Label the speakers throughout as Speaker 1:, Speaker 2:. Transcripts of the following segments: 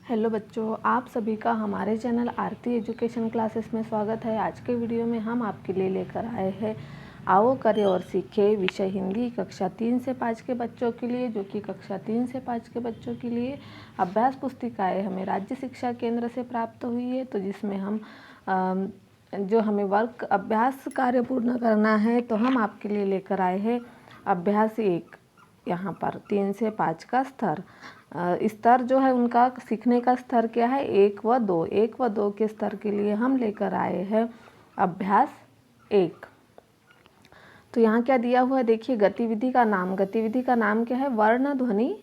Speaker 1: Hello बच्चों, आप सभी का हमारे चैनल आरती एजुकेशन क्लासेस में स्वागत है। आज के वीडियो में हम आपके लिए लेकर आए हैं आओ करें और सीखें विषय हिंदी कक्षा 3 से 5 के बच्चों के लिए, जो कि कक्षा 3 से 5 के बच्चों के लिए अभ्यास पुस्तिकाएँ हमें राज्य शिक्षा केंद्र से प्राप्त हुई है। तो जिसमें हम जो हमें वर्क अभ्यास कार्य पूर्ण करना है, तो हम आपके लिए लेकर आए हैं अभ्यास 1। यहाँ पर 3 से 5 का स्तर जो है उनका सीखने का स्तर क्या है, 1 व 2। 1 व 2 के स्तर के लिए हम लेकर आए हैं अभ्यास 1। तो यहाँ क्या दिया हुआ है, देखिए गतिविधि का नाम क्या है, वर्ण ध्वनि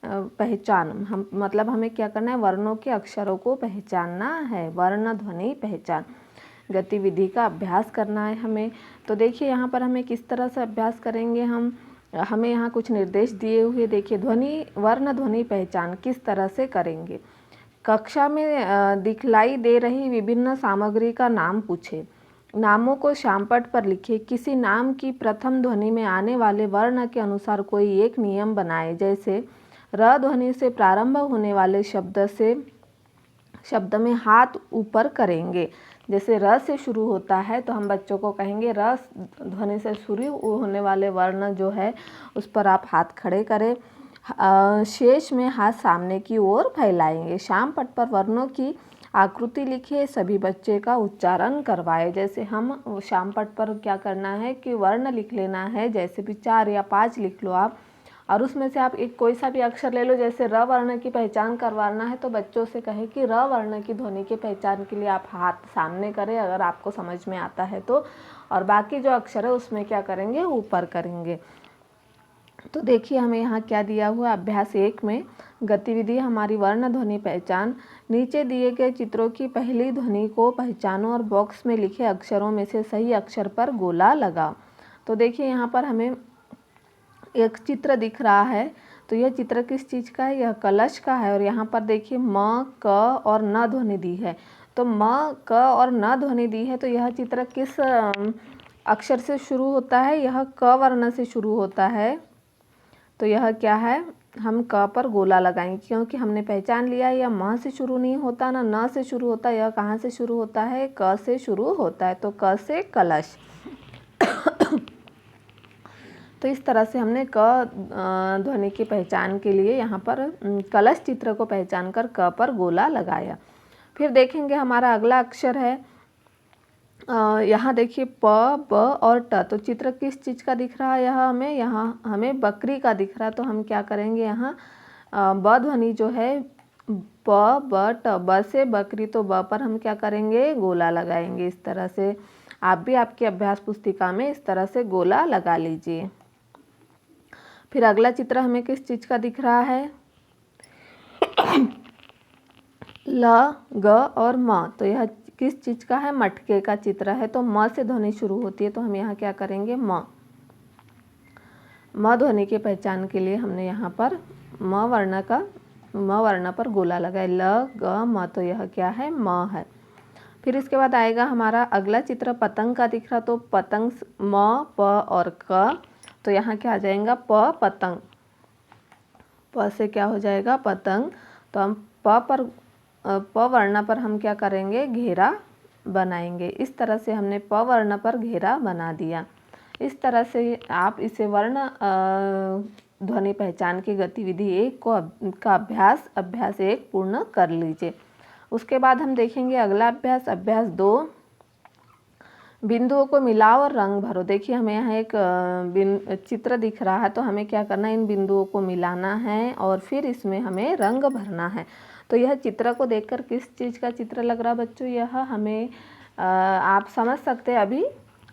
Speaker 1: पहचान। हम मतलब हमें क्या करना है, वर्णों के अक्षरों को पहचानना है, वर्ण ध्वनि पहचान गतिविधि का अभ्यास करना है हमें। तो देखिए यहाँ पर हमें किस तरह से अभ्यास करेंगे, हमें यहाँ कुछ निर्देश दिए हुए। देखिए वर्ण ध्वनि पहचान किस तरह से करेंगे। कक्षा में दिखलाई दे रही विभिन्न सामग्री का नाम पूछे, नामों को श्यामपट्ट पर लिखे, किसी नाम की प्रथम ध्वनि में आने वाले वर्ण के अनुसार कोई एक नियम बनाए। जैसे र ध्वनि से प्रारंभ होने वाले शब्द में हाथ ऊपर करेंगे। जैसे र से शुरू होता है तो हम बच्चों को कहेंगे र ध्वनि से शुरू होने वाले वर्ण जो है उस पर आप हाथ खड़े करें। शेष में हाथ सामने की ओर फैलाएंगे। श्यामपट्ट पर वर्णों की आकृति लिखे, सभी बच्चे का उच्चारण करवाए। जैसे हम श्यामपट्ट पर क्या करना है कि वर्ण लिख लेना है, जैसे भी 4 या 5 लिख लो आप, और उसमें से आप एक कोई सा भी अक्षर ले लो। जैसे र वर्ण की पहचान करवाना है तो बच्चों से कहें कि र वर्ण की ध्वनि की पहचान के लिए आप हाथ सामने करें अगर आपको समझ में आता है तो, और बाकी जो अक्षर है उसमें क्या करेंगे, ऊपर करेंगे। तो देखिए हमें यहाँ क्या दिया हुआ, अभ्यास 1 में गतिविधि हमारी वर्ण ध्वनि पहचान। नीचे दिए गए चित्रों की पहली ध्वनि को पहचानो और बॉक्स में लिखे अक्षरों में से सही अक्षर पर गोला लगाओ। तो देखिए यहाँ पर हमें एक चित्र दिख रहा है। तो यह चित्र किस चीज़ का है, यह कलश का है। और यहाँ पर देखिए म, क और न ध्वनि दी है। तो म, क और न ध्वनि दी है तो यह चित्र किस अक्षर से शुरू होता है, यह क वर्ण से शुरू होता है। तो यह क्या है, हम क पर गोला लगाएंगे, क्योंकि हमने पहचान लिया है यह म से शुरू नहीं होता, ना न से शुरू होता, यह कहाँ से शुरू होता है, क से शुरू होता है। तो क से कलश। तो इस तरह से हमने क ध्वनि की पहचान के लिए यहाँ पर कलश चित्र को पहचान कर क पर गोला लगाया। फिर देखेंगे हमारा अगला अक्षर है, यहाँ देखिए प, ब और ट। तो चित्र किस चीज़ का दिख रहा है, यहाँ हमें बकरी का दिख रहा है। तो हम क्या करेंगे, यहाँ ब ध्वनि जो है प, ब, ट, ब से बकरी, तो ब पर हम क्या करेंगे, गोला लगाएंगे। इस तरह से आप भी आपकी अभ्यास पुस्तिका में इस तरह से गोला लगा लीजिए। फिर अगला चित्र हमें किस चीज़ का दिख रहा है, ल, ग और म। तो यह किस चीज़ का है, मटके का चित्र है। तो म से ध्वनि शुरू होती है तो हम यहाँ क्या करेंगे, म ध्वनि की पहचान के लिए हमने यहाँ पर म वर्ण पर गोला लगाया। ल, ग, म। तो यह क्या है, म है। फिर इसके बाद आएगा हमारा अगला चित्र पतंग का दिख रहा। तो पतंग म, प और क। तो यहाँ क्या आ जाएगा, प पतंग। प से क्या हो जाएगा, पतंग। तो हम प वर्ण पर हम क्या करेंगे, घेरा बनाएंगे। इस तरह से हमने प वर्ण पर घेरा बना दिया। इस तरह से आप इसे वर्ण ध्वनि पहचान की गतिविधि 1 का अभ्यास 1 पूर्ण कर लीजिए। उसके बाद हम देखेंगे अगला अभ्यास 2, बिंदुओं को मिलाओ और रंग भरो। देखिए हमें यहाँ एक चित्र दिख रहा है। तो हमें क्या करना है, इन बिंदुओं को मिलाना है और फिर इसमें हमें रंग भरना है। तो यह चित्र को देखकर किस चीज़ का चित्र लग रहा है बच्चों, यह हमें आप समझ सकते हैं अभी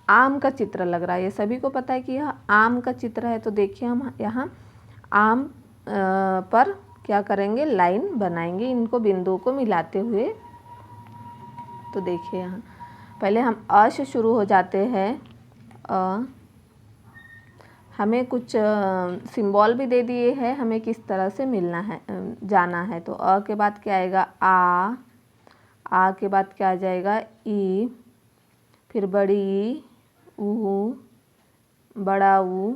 Speaker 1: आम का चित्र लग रहा है। ये सभी को पता है कि यह आम का चित्र है। तो देखिए हम यहाँ आम पर क्या करेंगे, लाइन बनाएंगे इनको बिंदुओं को मिलाते हुए। तो देखिए यहाँ पहले हम अ से शुरू हो जाते हैं। हमें कुछ सिंबल भी दे दिए हैं, हमें किस तरह से जाना है। तो अ के बाद क्या आएगा, आ के बाद क्या आ जाएगा, ई, फिर बड़ी ई, ऊ, बड़ा ऊ,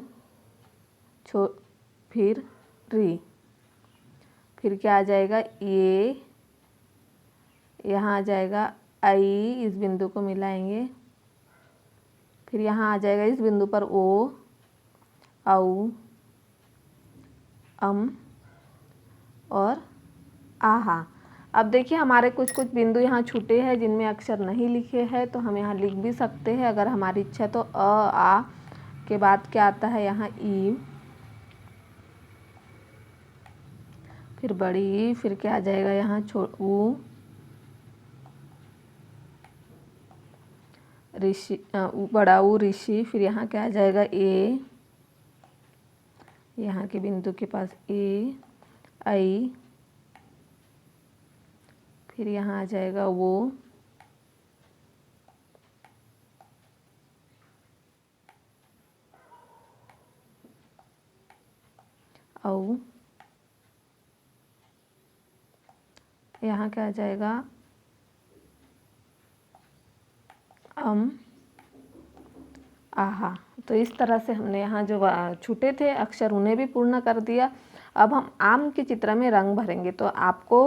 Speaker 1: फिर री, फिर क्या आ जाएगा, ये, यहाँ आ जाएगा आई, इस बिंदु को मिलाएंगे। फिर यहाँ आ जाएगा इस बिंदु पर ओ, औ, और आहा। अब देखिए हमारे कुछ कुछ बिंदु यहाँ छूटे हैं जिनमें अक्षर नहीं लिखे हैं, तो हम यहाँ लिख भी सकते हैं अगर हमारी इच्छा है। तो आ के बाद क्या आता है यहाँ ई, फिर बड़ी ई, फिर क्या आ जाएगा यहाँ ऊ, ऋषि, बड़ा ऊ ऋषि। फिर यहाँ क्या आ जाएगा ए, यहाँ के बिंदु के पास ए, आई, फिर यहाँ आ जाएगा वो, औ, यहाँ क्या आ जाएगा आहा। तो इस तरह से हमने यहाँ जो छूटे थे अक्षर उन्हें भी पूर्ण कर दिया। अब हम आम के चित्र में रंग भरेंगे। तो आपको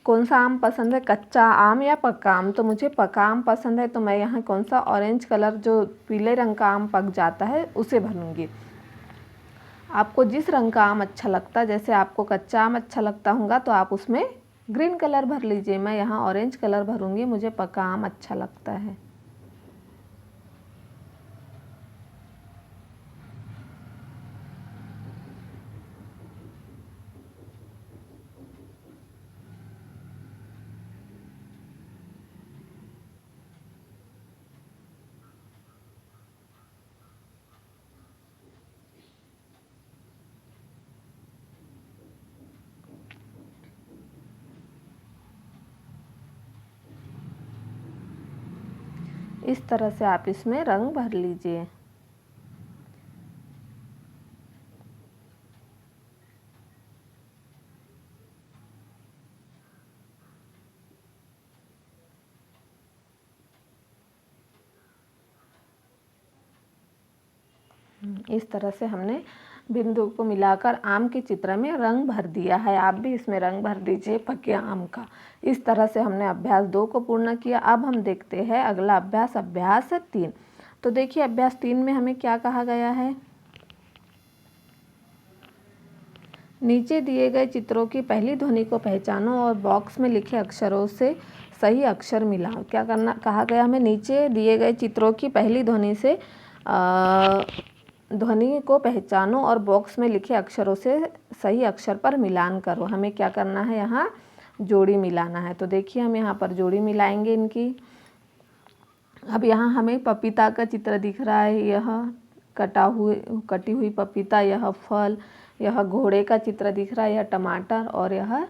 Speaker 1: कौन सा आम पसंद है, कच्चा आम या पक्का आम? तो मुझे पक्का आम पसंद है, तो मैं यहाँ कौन सा ऑरेंज कलर जो पीले रंग का आम पक जाता है उसे भरूंगी। आपको जिस रंग का आम अच्छा लगता है, जैसे आपको कच्चा आम अच्छा लगता होगा तो आप उसमें ग्रीन कलर भर लीजिए। मैं यहाँ ऑरेंज कलर भरूंगी, मुझे पक्का आम अच्छा लगता है। इस तरह से आप इसमें रंग भर लीजिए। इस तरह से हमने बिंदु को मिलाकर आम के चित्र में रंग भर दिया है। आप भी इसमें रंग भर दीजिए पके आम का। इस तरह से हमने अभ्यास 2 को पूर्ण किया। अब हम देखते हैं अगला अभ्यास, अभ्यास 3। तो देखिए अभ्यास 3 में हमें क्या कहा गया है, नीचे दिए गए चित्रों की पहली ध्वनि को पहचानो और बॉक्स में लिखे अक्षरों से सही अक्षर मिलाओ। क्या करना कहा गया हमें, नीचे दिए गए चित्रों की पहली ध्वनि से ध्वनि को पहचानो और बॉक्स में लिखे अक्षरों से सही अक्षर पर मिलान करो। हमें क्या करना है, यहाँ जोड़ी मिलाना है। तो देखिए हम यहाँ पर जोड़ी मिलाएंगे इनकी। अब यहाँ हमें पपीता का चित्र दिख रहा है, यह कटी हुई पपीता, यह फल, यह घोड़े का चित्र दिख रहा है, यह टमाटर और यह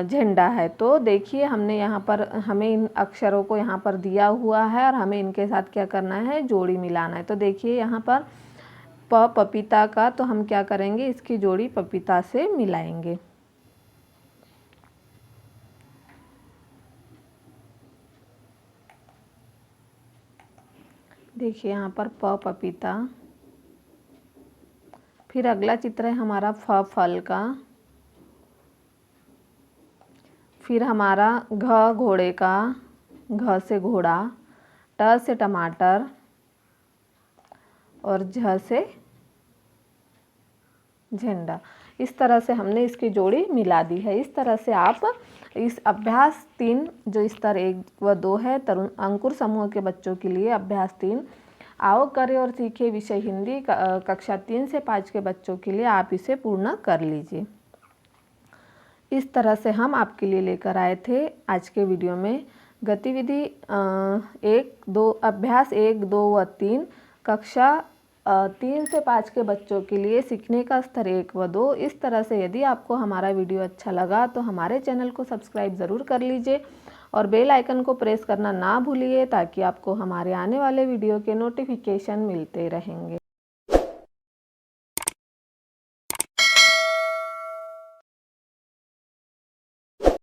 Speaker 1: झंडा है। तो देखिए हमने यहाँ पर हमें इन अक्षरों को यहाँ पर दिया हुआ है और हमें इनके साथ क्या करना है, जोड़ी मिलाना है। तो देखिए यहाँ पर पपीता का, तो हम क्या करेंगे, इसकी जोड़ी पपीता से मिलाएंगे। देखिए यहाँ पर पपीता। फिर अगला चित्र है हमारा फल का। फिर हमारा घोड़े का, घ से घोड़ा, ट से टमाटर और झ से झंडा। इस तरह से हमने इसकी जोड़ी मिला दी है। इस तरह से आप इस अभ्यास 3 जो स्तर 1 व 2 है तरुण अंकुर समूह के बच्चों के लिए अभ्यास 3 आओ करें और सीखे विषय हिंदी कक्षा 3 से 5 के बच्चों के लिए आप इसे पूर्ण कर लीजिए। इस तरह से हम आपके लिए लेकर आए थे आज के वीडियो में गतिविधि 1-2 अभ्यास 1, 2 व 3 कक्षा 3 से 5 के बच्चों के लिए सीखने का स्तर 1 व 2। इस तरह से यदि आपको हमारा वीडियो अच्छा लगा तो हमारे चैनल को सब्सक्राइब ज़रूर कर लीजिए और बेल आइकन को प्रेस करना ना भूलिए ताकि आपको हमारे आने वाले वीडियो के नोटिफिकेशन मिलते रहेंगे।